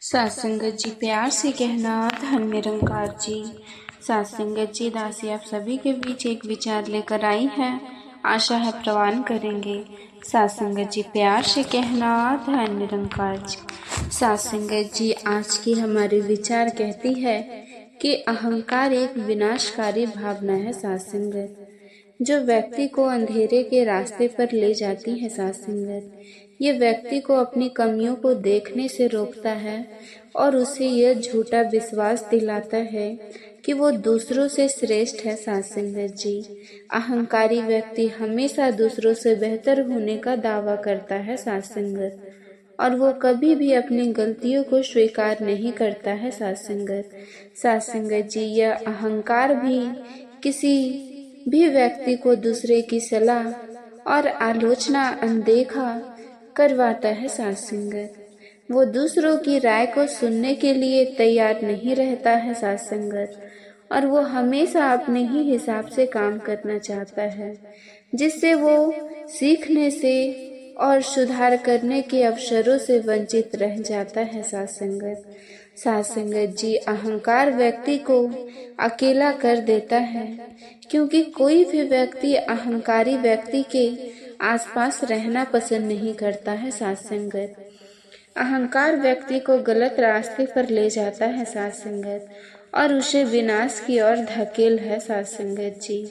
सत्संगत जी प्यार से कहना धन निरंकार जी। सत्संगत जी दासी आप सभी के बीच एक विचार लेकर आई है, आशा है प्रवान करेंगे। सत्संगत जी प्यार से कहना धन निरंकार जी। सत्संगत जी आज की हमारी विचार कहती है कि अहंकार एक विनाशकारी भावना है सत्संगत, जो व्यक्ति को अंधेरे के रास्ते पर ले जाती है सत्संगत। ये व्यक्ति को अपनी कमियों को देखने से रोकता है और उसे यह झूठा विश्वास दिलाता है कि वो दूसरों से श्रेष्ठ है सत्संगत जी। अहंकारी व्यक्ति हमेशा दूसरों से बेहतर होने का दावा करता है सत्संगत, और वो कभी भी अपनी गलतियों को स्वीकार नहीं करता है सत्संगत। सत्संगत जी यह अहंकार भी किसी भी व्यक्ति को दूसरे की सलाह और आलोचना अनदेखा करवाता है सत्संगत। वो दूसरों की राय को सुनने के लिए तैयार नहीं रहता है सत्संगत, और वो हमेशा अपने ही हिसाब से काम करना चाहता है, जिससे वो सीखने से और सुधार करने के अवसरों से वंचित रह जाता है सत्संगत। सत्संगत जी अहंकार व्यक्ति को अकेला कर देता है, क्योंकि कोई भी व्यक्ति अहंकारी व्यक्ति के आसपास रहना पसंद नहीं करता है सत्संगत। अहंकार व्यक्ति को गलत रास्ते पर ले जाता है सत्संगत, और उसे विनाश की ओर धकेल है सत्संगत जी।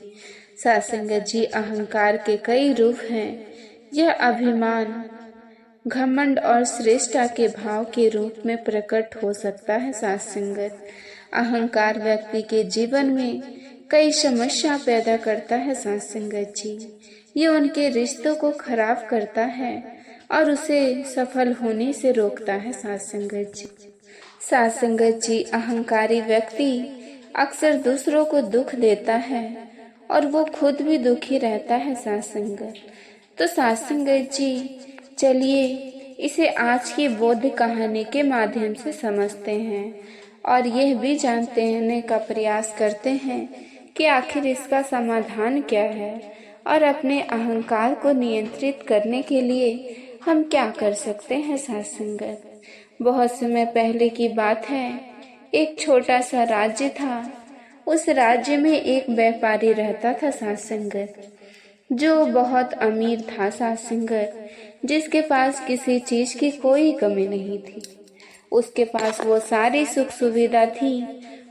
सत्संगत जी अहंकार के कई रूप हैं। यह अभिमान, घमंड और श्रेष्ठता के भाव के रूप में प्रकट हो सकता है सत्संगत। अहंकार व्यक्ति के जीवन में कई समस्या पैदा करता है सत्संगत जी। ये उनके रिश्तों को खराब करता है और उसे सफल होने से रोकता है सत्संगत जी। सत्संगत जी अहंकारी व्यक्ति अक्सर दूसरों को दुख देता है और वो खुद भी दुखी रहता है सत्संगत। तो सत्संगत जी चलिए इसे आज की बोध कहानी के माध्यम से समझते हैं और यह भी जानने का प्रयास करते हैं कि आखिर इसका समाधान क्या है और अपने अहंकार को नियंत्रित करने के लिए हम क्या कर सकते हैं सत्संगत। बहुत समय पहले की बात है, एक छोटा सा राज्य था। उस राज्य में एक व्यापारी रहता था सत्संगत, जो बहुत अमीर था सत्संगत, जिसके पास किसी चीज की कोई कमी नहीं थी। उसके पास वो सारी सुख सुविधा थी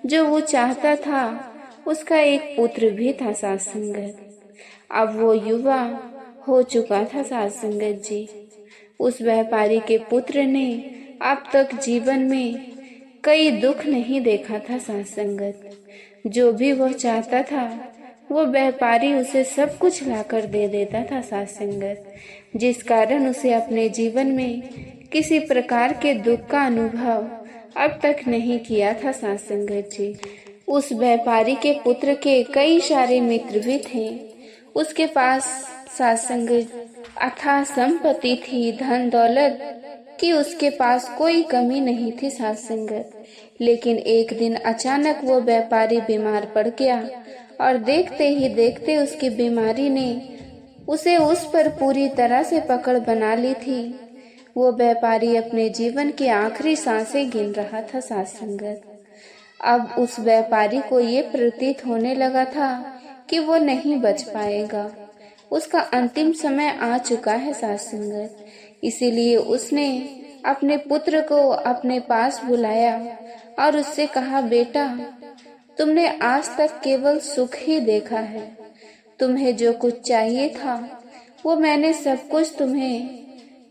जो वो चाहता था। उसका एक पुत्र भी था सत्संगत। अब वो युवा हो चुका था सत्संगत जी। उस व्यापारी के पुत्र ने अब तक जीवन में कई दुख नहीं देखा था सत्संगत। जो भी वह चाहता था वो व्यापारी उसे सब कुछ लाकर दे देता था सत्संगत, जिस कारण उसे अपने जीवन में किसी प्रकार के दुख का अनुभव अब तक नहीं किया था सत्संगत जी। उस व्यापारी के पुत्र के कई सारे मित्र भी थे। उसके पास सत्संगत अथाह संपत्ति थी, धन दौलत की उसके पास कोई कमी नहीं थी सत्संगत। लेकिन एक दिन अचानक वो व्यापारी बीमार पड़ गया और देखते ही देखते उसकी बीमारी ने उसे उस पर पूरी तरह से पकड़ बना ली थी। वो व्यापारी अपने जीवन की आखिरी सांसें गिन रहा था सत्संगत। अब उस व्यापारी को ये प्रतीत होने लगा था कि वो नहीं बच पाएगा। उसका अंतिम समय आ चुका है सत्संगत। इसीलिए उसने अपने पुत्र को अपने पास बुलाया और उससे कहा, बेटा, तुमने आज तक केवल सुख ही देखा है। तुम्हें जो कुछ चाहिए था वो मैंने सब कुछ तुम्हें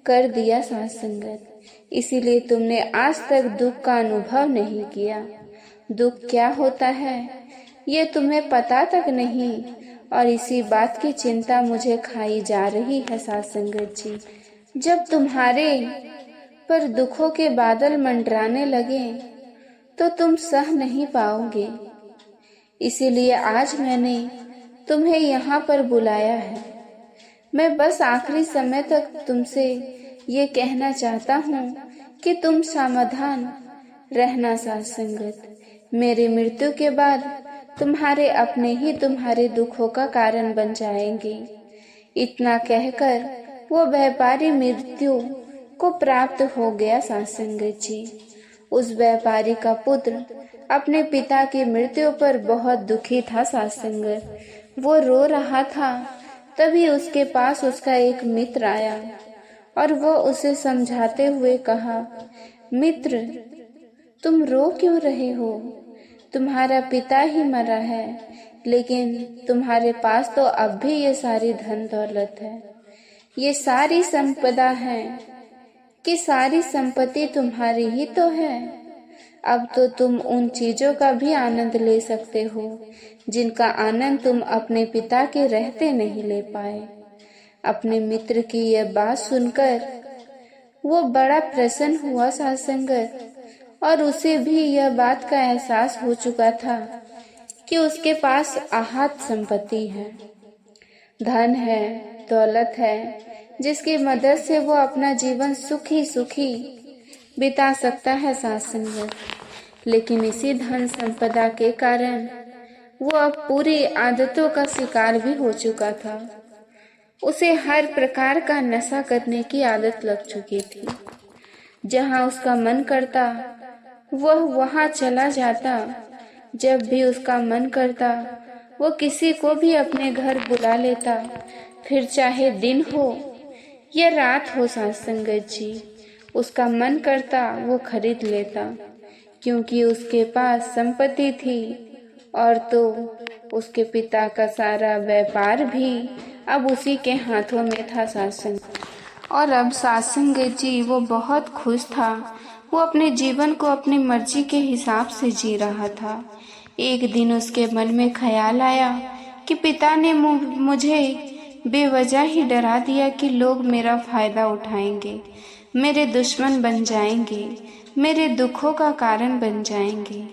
कर दिया सत्संगत। इसीलिए तुमने आज तक दुख का अनुभव नहीं किया। दुख क्या होता है ये तुम्हें पता तक नहीं, और इसी बात की चिंता मुझे खाई जा रही है सत्संगत जी। जब तुम्हारे पर दुखों के बादल मंडराने लगे तो तुम सह नहीं पाओगे। इसीलिए आज मैंने तुम्हें यहाँ पर बुलाया है। मैं बस आखिरी समय तक तुमसे ये कहना चाहता हूँ कि तुम सावधान रहना सत्संगत। मेरी मृत्यु के बाद तुम्हारे अपने ही तुम्हारे दुखों का कारण बन जाएंगे। इतना कहकर वो व्यापारी मृत्यु को प्राप्त हो गया सत्संगत जी। उस व्यापारी का पुत्र अपने पिता की मृत्यु पर बहुत दुखी था सत्संग। वो रो रहा था। तभी उसके पास उसका एक मित्र आया और वो उसे समझाते हुए कहा, मित्र, तुम रो क्यों रहे हो? तुम्हारा पिता ही मरा है, लेकिन तुम्हारे पास तो अब भी ये सारी धन दौलत है, ये सारी संपदा है कि सारी संपत्ति तुम्हारी ही तो है। अब तो तुम उन चीजों का भी आनंद ले सकते हो जिनका आनंद तुम अपने पिता के रहते नहीं ले पाए। अपने मित्र की यह बात सुनकर वो बड़ा प्रसन्न हुआ सत्संगत, और उसे भी यह बात का एहसास हो चुका था कि उसके पास अहात संपत्ति है, धन है, दौलत है, जिसकी मदद से वो अपना जीवन सुखी सुखी बिता सकता है सत्संगत। लेकिन इसी धन संपदा के कारण वो अब पूरी आदतों का शिकार भी हो चुका था। उसे हर प्रकार का नशा करने की आदत लग चुकी थी। जहाँ उसका मन करता वह वहाँ चला जाता। जब भी उसका मन करता वो किसी को भी अपने घर बुला लेता, फिर चाहे दिन हो या रात हो सत्संगत जी, उसका मन करता वो खरीद लेता, क्योंकि उसके पास संपत्ति थी। और तो उसके पिता का सारा व्यापार भी अब उसी के हाथों में था सत्संग। और अब सत्संगत जी वो बहुत खुश था। वो अपने जीवन को अपनी मर्जी के हिसाब से जी रहा था। एक दिन उसके मन में ख्याल आया कि पिता ने मुझे बेवजह ही डरा दिया कि लोग मेरा फायदा उठाएंगे, मेरे दुश्मन बन जाएंगे, मेरे दुखों का कारण बन जाएंगे।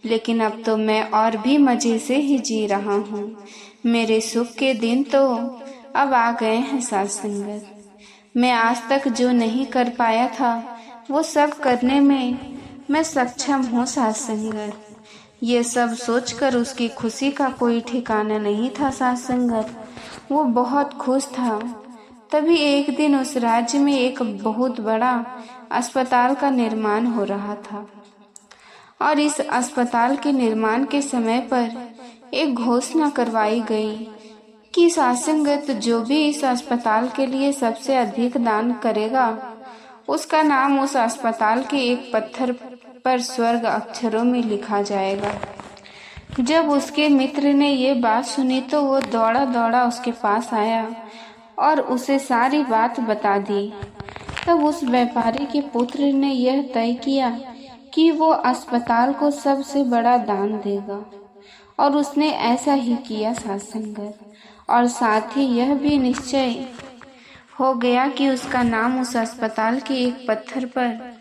लेकिन अब तो मैं और भी मजे से ही जी रहा हूँ। मेरे सुख के दिन तो अब आ गए हैं सत्संगत। मैं आज तक जो नहीं कर पाया था वो सब करने में मैं सक्षम हूँ सत्संगत। ये सब सोचकर उसकी खुशी का कोई ठिकाना नहीं था सत्संगत। वो बहुत खुश था। तभी एक दिन उस राज्य में एक बहुत बड़ा अस्पताल का निर्माण हो रहा था, और इस अस्पताल के निर्माण के समय पर एक घोषणा करवाई गई कि सत्संगत जो भी इस अस्पताल के लिए सबसे अधिक दान करेगा उसका नाम उस अस्पताल के एक पत्थर पर स्वर्ग अक्षरों में लिखा जाएगा। जब उसके मित्र ने ये बात सुनी तो वो दौड़ा दौड़ा उसके पास आया और उसे सारी बात बता दी। तब उस व्यापारी के पुत्र ने यह तय किया कि वो अस्पताल को सबसे बड़ा दान देगा, और उसने ऐसा ही किया सत्संगत। और साथ ही यह भी निश्चय हो गया कि उसका नाम उस अस्पताल के एक पत्थर पर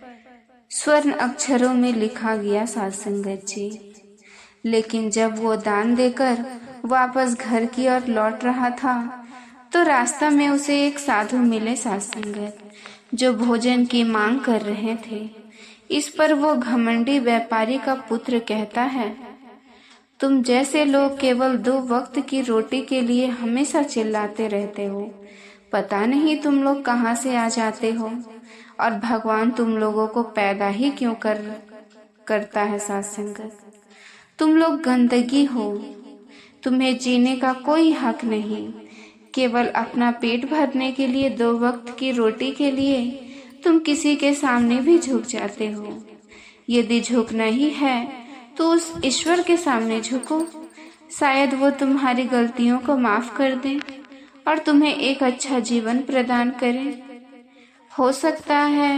स्वर्ण अक्षरों में लिखा गया सत्संगत जी। लेकिन जब वो दान देकर वापस घर की ओर लौट रहा था तो रास्ता में उसे एक साधु मिले सत्संगत, जो भोजन की मांग कर रहे थे। इस पर वो घमंडी व्यापारी का पुत्र कहता है, तुम जैसे लोग केवल 2 वक्त की रोटी के लिए हमेशा चिल्लाते रहते हो। पता नहीं तुम लोग कहाँ से आ जाते हो, और भगवान तुम लोगों को पैदा ही क्यों करता है सत्संगत। तुम लोग गंदगी हो, तुम्हें जीने का कोई हक नहीं। केवल अपना पेट भरने के लिए 2 वक्त की रोटी के लिए तुम किसी के सामने भी झुक जाते हो। यदि झुकना ही है तो उस ईश्वर के सामने झुको, शायद वो तुम्हारी गलतियों को माफ कर दे और तुम्हें एक अच्छा जीवन प्रदान करे। हो सकता है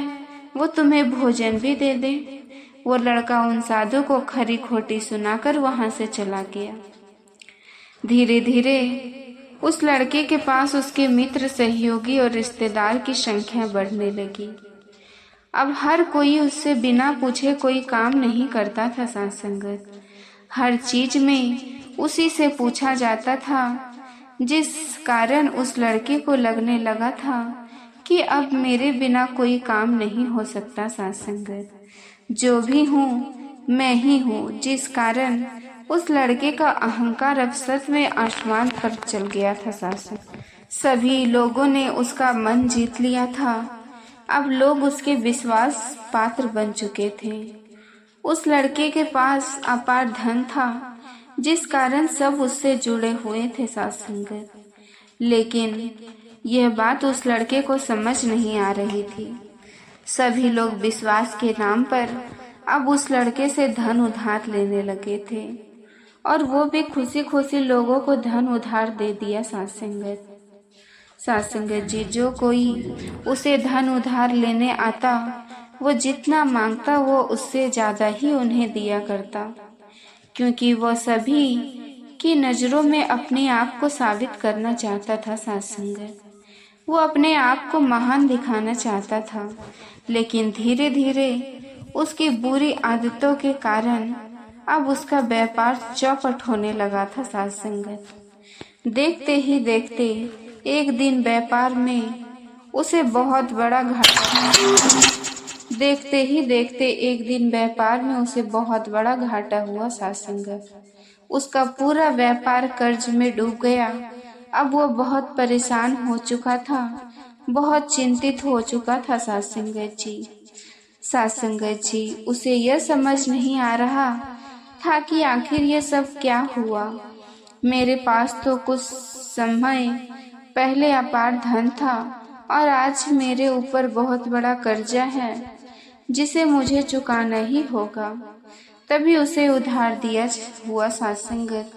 वो तुम्हें भोजन भी दे दे। वो लड़का उन साधु को खरी खोटी सुनाकर वहां से चला गया। धीरे धीरे उस लड़के के पास उसके मित्र, सहयोगी और रिश्तेदार की संख्या बढ़ने लगी। अब हर कोई उससे बिना पूछे कोई काम नहीं करता था सत्संगत। हर चीज में उसी से पूछा जाता था, जिस कारण उस लड़के को लगने लगा था कि अब मेरे बिना कोई काम नहीं हो सकता सत्संगत। जो भी हूँ मैं ही हूँ, जिस कारण उस लड़के का अहंकार अब सच में आसमान पर चल गया था सत्संगत। सभी लोगों ने उसका मन जीत लिया था। अब लोग उसके विश्वास पात्र बन चुके थे। उस लड़के के पास अपार धन था, जिस कारण सब उससे जुड़े हुए थे साथ संगत। लेकिन यह बात उस लड़के को समझ नहीं आ रही थी। सभी लोग विश्वास के नाम पर अब उस लड़के से धन उधार लेने लगे थे, और वो भी खुशी खुशी लोगों को धन उधार दे दिया साथ संगत जी। जो कोई उसे धन उधार लेने आता, वो जितना मांगता वो उससे ज्यादा ही उन्हें दिया करता, क्योंकि वो सभी की नजरों में अपने आप को साबित करना चाहता था साथ संगत। वो अपने आप को महान दिखाना चाहता था, लेकिन धीरे धीरे उसकी बुरी आदतों के कारण अब उसका व्यापार चौपट होने लगा था साथ संगत। देखते ही देखते एक दिन व्यापार में उसे बहुत बड़ा घाटा हुआ साथ संगत। उसका पूरा व्यापार कर्ज में डूब गया। अब वो बहुत परेशान हो चुका था, बहुत चिंतित हो चुका था साथ संगत जी। उसे यह समझ नहीं आ रहा था कि आखिर ये सब क्या हुआ। मेरे पास तो कुछ समय पहले अपार धन था, और आज मेरे ऊपर बहुत बड़ा कर्जा है, जिसे मुझे चुकाना ही होगा। तभी उसे उधार दिया हुआ साथ संगत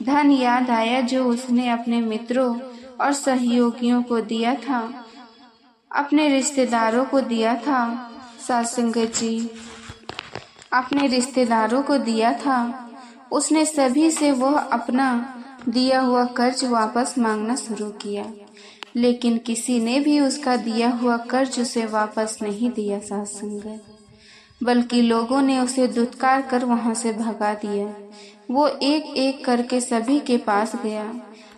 धन याद आया, जो उसने अपने मित्रों और सहयोगियों को दिया था, अपने रिश्तेदारों को दिया था साथ संगत जी, अपने रिश्तेदारों को दिया था। उसने सभी से वह अपना दिया हुआ कर्ज वापस मांगना शुरू किया, लेकिन किसी ने भी उसका दिया हुआ कर्ज उसे वापस नहीं दिया साथ संगत, बल्कि लोगों ने उसे दुत्कार कर वहां से भगा दिया। वो एक एक करके सभी के पास गया,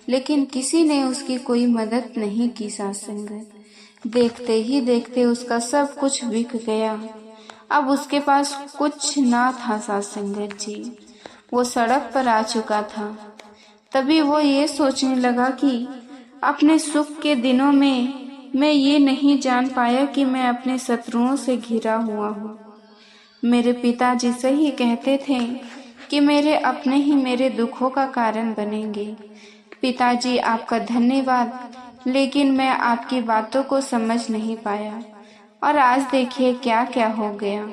लेकिन किसी ने उसकी कोई मदद नहीं की साथ संगत। देखते ही देखते उसका सब कुछ बिक गया। अब उसके पास कुछ ना था साथ संगत जी। वो सड़क पर आ चुका था। तभी वो ये सोचने लगा कि अपने सुख के दिनों में मैं ये नहीं जान पाया कि मैं अपने शत्रुओं से घिरा हुआ हूँ। मेरे पिताजी सही कहते थे कि मेरे अपने ही मेरे दुखों का कारण बनेंगे। पिताजी, आपका धन्यवाद, लेकिन मैं आपकी बातों को समझ नहीं पाया, और आज देखिए क्या क्या हो गया।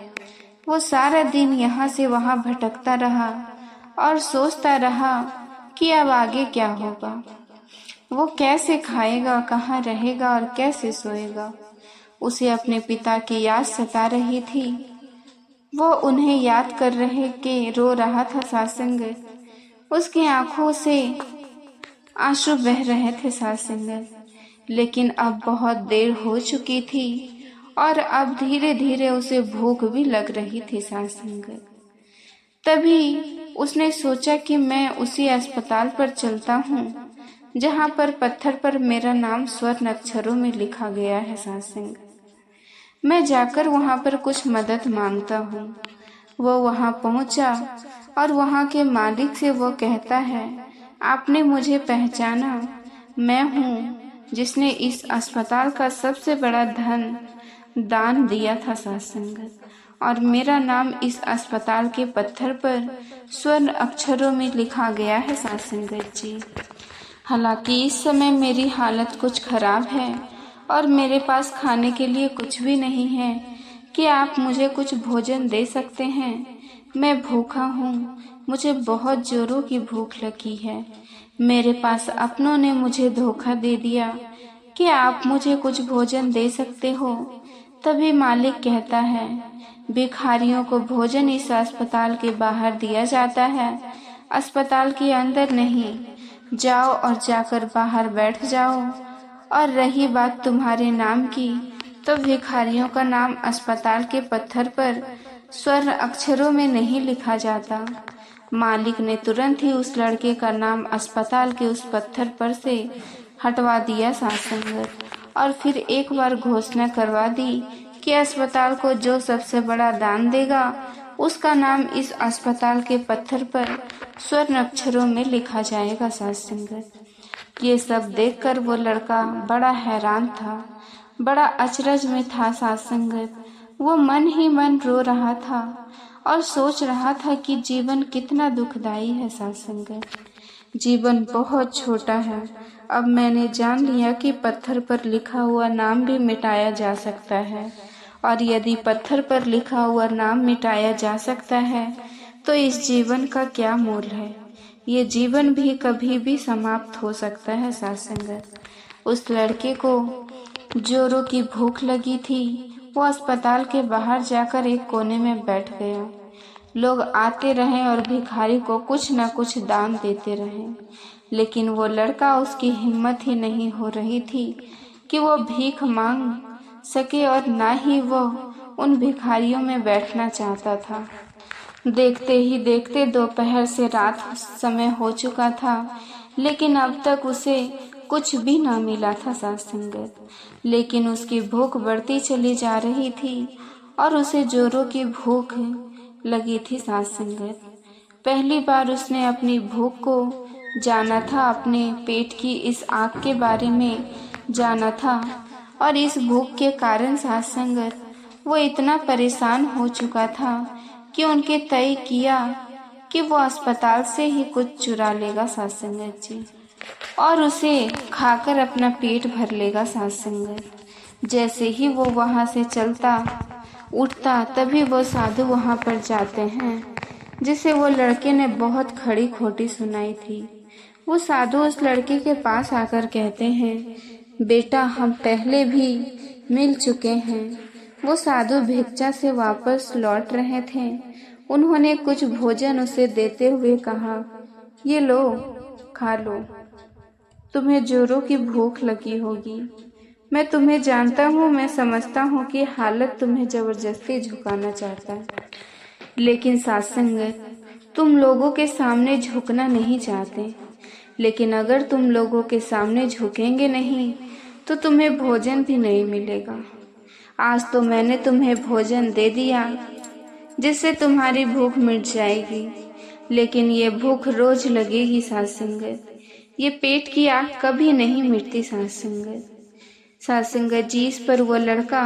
वो सारा दिन यहाँ से वहाँ भटकता रहा और सोचता रहा कि अब आगे क्या होगा। वो कैसे खाएगा, कहाँ रहेगा और कैसे सोएगा। उसे अपने पिता की याद सता रही थी। वो उन्हें याद कर रहे के रो रहा था साथ संगत। उसकी आंखों से आंसू बह रहे थे साथ संगत, लेकिन अब बहुत देर हो चुकी थी, और अब धीरे धीरे उसे भूख भी लग रही थी साथ संगत। तभी उसने सोचा कि मैं उसी अस्पताल पर चलता हूँ जहाँ पर पत्थर पर मेरा नाम स्वर्ण अक्षरों में लिखा गया है साथ संगत। मैं जाकर वहाँ पर कुछ मदद मांगता हूँ। वो वहाँ पहुँचा और वहाँ के मालिक से वो कहता है, आपने मुझे पहचाना? मैं हूँ जिसने इस अस्पताल का सबसे बड़ा धन दान दिया था साथ संगत, और मेरा नाम इस अस्पताल के पत्थर पर स्वर्ण अक्षरों में लिखा गया है साथ संगत जी। हालांकि इस समय मेरी हालत कुछ खराब है और मेरे पास खाने के लिए कुछ भी नहीं है। कि आप मुझे कुछ भोजन दे सकते हैं? मैं भूखा हूँ, मुझे बहुत जोरों की भूख लगी है। मेरे पास अपनों ने मुझे धोखा दे दिया। कि आप मुझे कुछ भोजन दे सकते हो? तभी मालिक कहता है, भिखारियों को भोजन इस अस्पताल के बाहर दिया जाता है, अस्पताल के अंदर नहीं। जाओ और जाकर बाहर बैठ जाओ। और रही बात तुम्हारे नाम की, तो भिखारियों का नाम अस्पताल के पत्थर पर स्वर्ण अक्षरों में नहीं लिखा जाता। मालिक ने तुरंत ही उस लड़के का नाम अस्पताल के उस पत्थर पर से हटवा दिया साथ संगत, और फिर एक बार घोषणा करवा दी कि अस्पताल को जो सबसे बड़ा दान देगा, उसका नाम इस अस्पताल के पत्थर पर स्वर्ण अक्षरों में लिखा जाएगा साथ संगत। ये सब देखकर वो लड़का बड़ा हैरान था। बड़ा अचरज में था साध संगत। वो मन ही मन रो रहा था और सोच रहा था कि जीवन कितना दुखदाई है साध संगत। जीवन बहुत छोटा है। अब मैंने जान लिया कि पत्थर पर लिखा हुआ नाम भी मिटाया जा सकता है, और यदि पत्थर पर लिखा हुआ नाम मिटाया जा सकता है तो इस जीवन का क्या मोल है। ये जीवन भी कभी भी समाप्त हो सकता है साध संगत। उस लड़के को जोरों की भूख लगी थी। वो अस्पताल के बाहर जाकर एक कोने में बैठ गया। लोग आते रहे और भिखारी को कुछ न कुछ दान देते रहे, लेकिन वो लड़का, उसकी हिम्मत ही नहीं हो रही थी कि वो भीख मांग सके, और ना ही वो उन भिखारियों में बैठना चाहता था। देखते ही देखते दोपहर से रात समय हो चुका था, लेकिन अब तक उसे कुछ भी ना मिला था साध संगत। लेकिन उसकी भूख बढ़ती चली जा रही थी और उसे जोरों की भूख लगी थी साध संगत। पहली बार उसने अपनी भूख को जाना था, अपने पेट की इस आग के बारे में जाना था, और इस भूख के कारण साध संगत वो इतना परेशान हो चुका था कि उनके तय किया कि वो अस्पताल से ही कुछ चुरा लेगा साध संगत जी, और उसे खाकर अपना पेट भर लेगा साध संगत। जैसे ही वो वहाँ से चलता उठता तभी वो साधु वहाँ पर जाते हैं, जिसे वो लड़के ने बहुत खड़ी खोटी सुनाई थी। वो साधु उस लड़के के पास आकर कहते हैं, बेटा हम पहले भी मिल चुके हैं। वो साधु भिक्षा से वापस लौट रहे थे। उन्होंने कुछ भोजन उसे देते हुए कहा, ये लो, खा लो, तुम्हें जोरों की भूख लगी होगी। मैं तुम्हें जानता हूँ, मैं समझता हूँ कि हालत तुम्हें जबरदस्ती झुकाना चाहता है, लेकिन साध संगत तुम लोगों के सामने झुकना नहीं चाहते। लेकिन अगर तुम लोगों के सामने झुकेंगे नहीं तो तुम्हें भोजन भी नहीं मिलेगा। आज तो मैंने तुम्हें भोजन दे दिया जिससे तुम्हारी भूख मिट जाएगी, लेकिन ये भूख रोज लगेगी साध संगत। ये पेट की आग कभी नहीं मिटती साध संगत। साध संगत जी, इस पर वो लड़का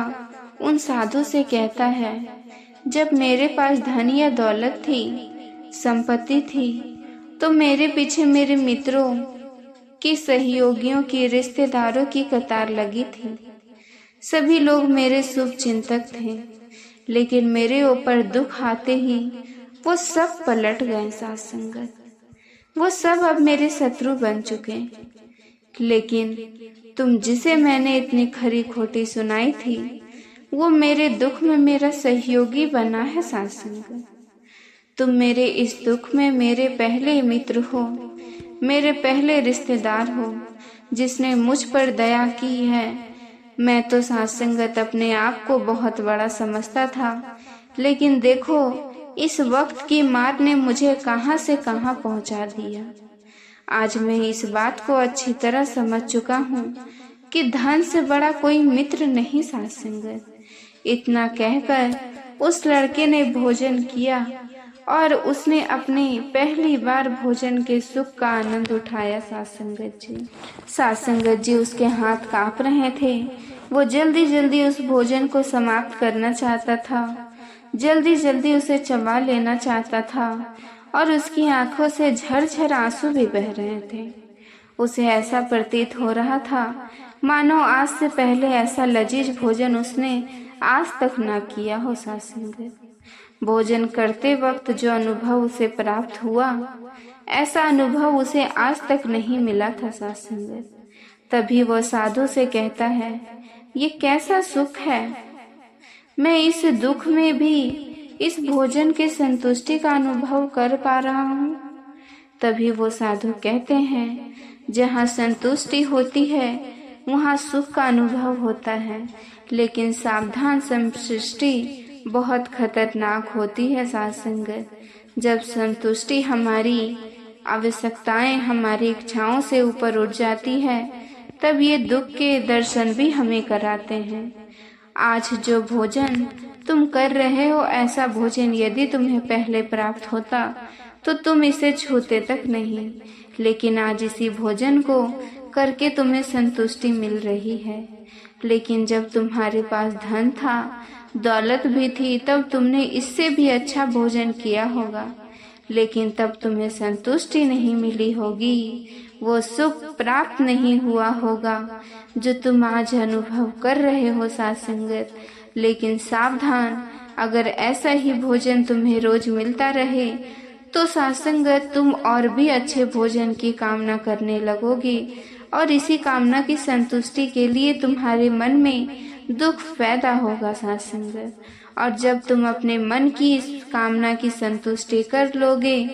उन साधु से कहता है, जब मेरे पास धन या दौलत थी, संपत्ति थी, तो मेरे पीछे मेरे मित्रों की, सहयोगियों की, रिश्तेदारों की कतार लगी थी। सभी लोग मेरे शुभ चिंतक थे, लेकिन मेरे ऊपर दुख आते ही वो सब पलट गए साध संगत। वो सब अब मेरे शत्रु बन चुके। लेकिन तुम जिसे मैंने इतनी खरी खोटी सुनाई थी, वो मेरे दुख में मेरा सहयोगी बना है साध संगत। तुम मेरे इस दुख में मेरे पहले मित्र हो, मेरे पहले रिश्तेदार हो, जिसने मुझ पर दया की है। मैं तो साध संगत अपने आप को बहुत बड़ा समझता था, लेकिन देखो इस वक्त की मार ने मुझे कहां से कहां पहुंचा दिया। आज मैं इस बात को अच्छी तरह समझ चुका हूँ कि धन से बड़ा कोई मित्र नहीं साध संगत। इतना कहकर उस लड़के ने भोजन किया और उसने अपने पहली बार भोजन के सुख का आनंद उठाया साध संगत जी। साध संगत जी, उसके हाथ कांप रहे थे। वो जल्दी जल्दी उस भोजन को समाप्त करना चाहता था, जल्दी जल्दी उसे चबा लेना चाहता था, और उसकी आंखों से झरझर आंसू भी बह रहे थे। उसे ऐसा प्रतीत हो रहा था मानो आज से पहले ऐसा लजीज भोजन उसने आज तक ना किया हो साध संगत। भोजन करते वक्त जो अनुभव उसे प्राप्त हुआ, ऐसा अनुभव उसे आज तक नहीं मिला था साध संगत। तभी वो साधु से कहता है, ये कैसा सुख है, मैं इस दुख में भी इस भोजन के संतुष्टि का अनुभव कर पा रहा हूँ। तभी वो साधु कहते हैं, जहाँ संतुष्टि होती है वहाँ सुख का अनुभव होता है, लेकिन सावधान, संतुष्टि बहुत खतरनाक होती है साध संगत। जब संतुष्टि हमारी आवश्यकताएं, हमारी इच्छाओं से ऊपर उठ जाती है, तब ये दुख के दर्शन भी हमें कराते हैं। आज जो भोजन तुम कर रहे हो, ऐसा भोजन यदि तुम्हें पहले प्राप्त होता तो तुम इसे छूते तक नहीं, लेकिन आज इसी भोजन को करके तुम्हें संतुष्टि मिल रही है। लेकिन जब तुम्हारे पास धन था, दौलत भी थी, तब तुमने इससे भी अच्छा भोजन किया होगा, लेकिन तब तुम्हें संतुष्टि नहीं मिली होगी, वो सुख प्राप्त नहीं हुआ होगा जो तुम आज अनुभव कर रहे हो साथ संगत। लेकिन सावधान, अगर ऐसा ही भोजन तुम्हें रोज मिलता रहे तो साथ संगत तुम और भी अच्छे भोजन की कामना करने लगोगे, और इसी कामना की संतुष्टि के लिए तुम्हारे मन में दुख पैदा होगा साथ संगत। और जब तुम अपने मन की इस कामना की संतुष्टि कर लोगे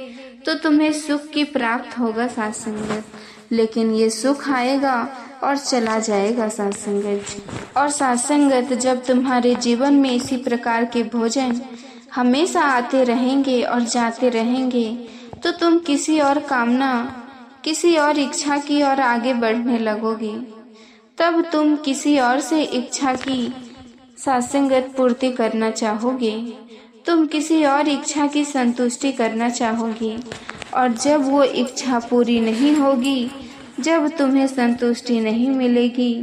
तो तुम्हें सुख की प्राप्त होगा साथ संगत, लेकिन ये सुख आएगा और चला जाएगा साथ संगत। और साथ संगत, जब तुम्हारे जीवन में इसी प्रकार के भोजन हमेशा आते रहेंगे और जाते रहेंगे तो तुम किसी और कामना, किसी और इच्छा की ओर आगे बढ़ने लगोगे। तब तुम किसी और से इच्छा की सात्संगत पूर्ति करना चाहोगे, तुम किसी और इच्छा की संतुष्टि करना चाहोगे, और जब वो इच्छा पूरी नहीं होगी, जब तुम्हें संतुष्टि नहीं मिलेगी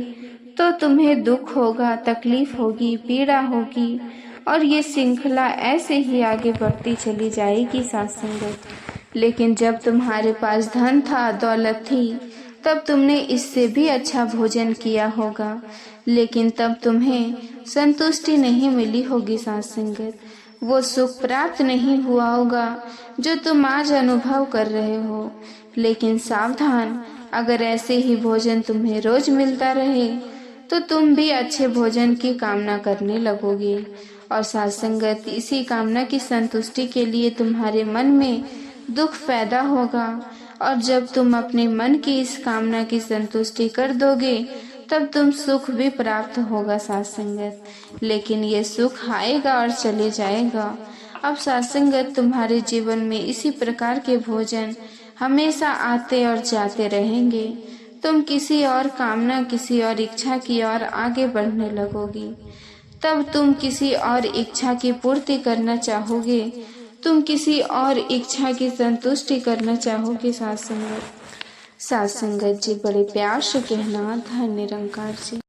तो तुम्हें दुख होगा, तकलीफ होगी, पीड़ा होगी, और ये श्रृंखला ऐसे ही आगे बढ़ती चली जाएगी साथ संगत। लेकिन जब तुम्हारे पास धन था, दौलत थी, तब तुमने इससे भी अच्छा भोजन किया होगा, लेकिन तब तुम्हें संतुष्टि नहीं मिली होगी साथ संगत, वो सुख प्राप्त नहीं हुआ होगा जो तुम आज अनुभव कर रहे हो। लेकिन सावधान, अगर ऐसे ही भोजन तुम्हें रोज मिलता रहे तो तुम भी अच्छे भोजन की कामना करने लगोगे, और साथ संगत इसी कामना की संतुष्टि के लिए तुम्हारे मन में दुख पैदा होगा, और जब तुम अपने मन की इस कामना की संतुष्टि कर दोगे तब तुम सुख भी प्राप्त होगा साथ संगत, लेकिन ये सुख आएगा और चले जाएगा। अब साथ संगत, तुम्हारे जीवन में इसी प्रकार के भोजन हमेशा आते और जाते रहेंगे। तुम किसी और कामना, किसी और इच्छा की ओर आगे बढ़ने लगोगी, तब तुम किसी और इच्छा की पूर्ति करना चाहोगे, तुम किसी और इच्छा की संतुष्टि करना चाहोगे साथ संगत। साथ संगत जी, बड़े प्यार से कहना, धन्य निरंकार जी।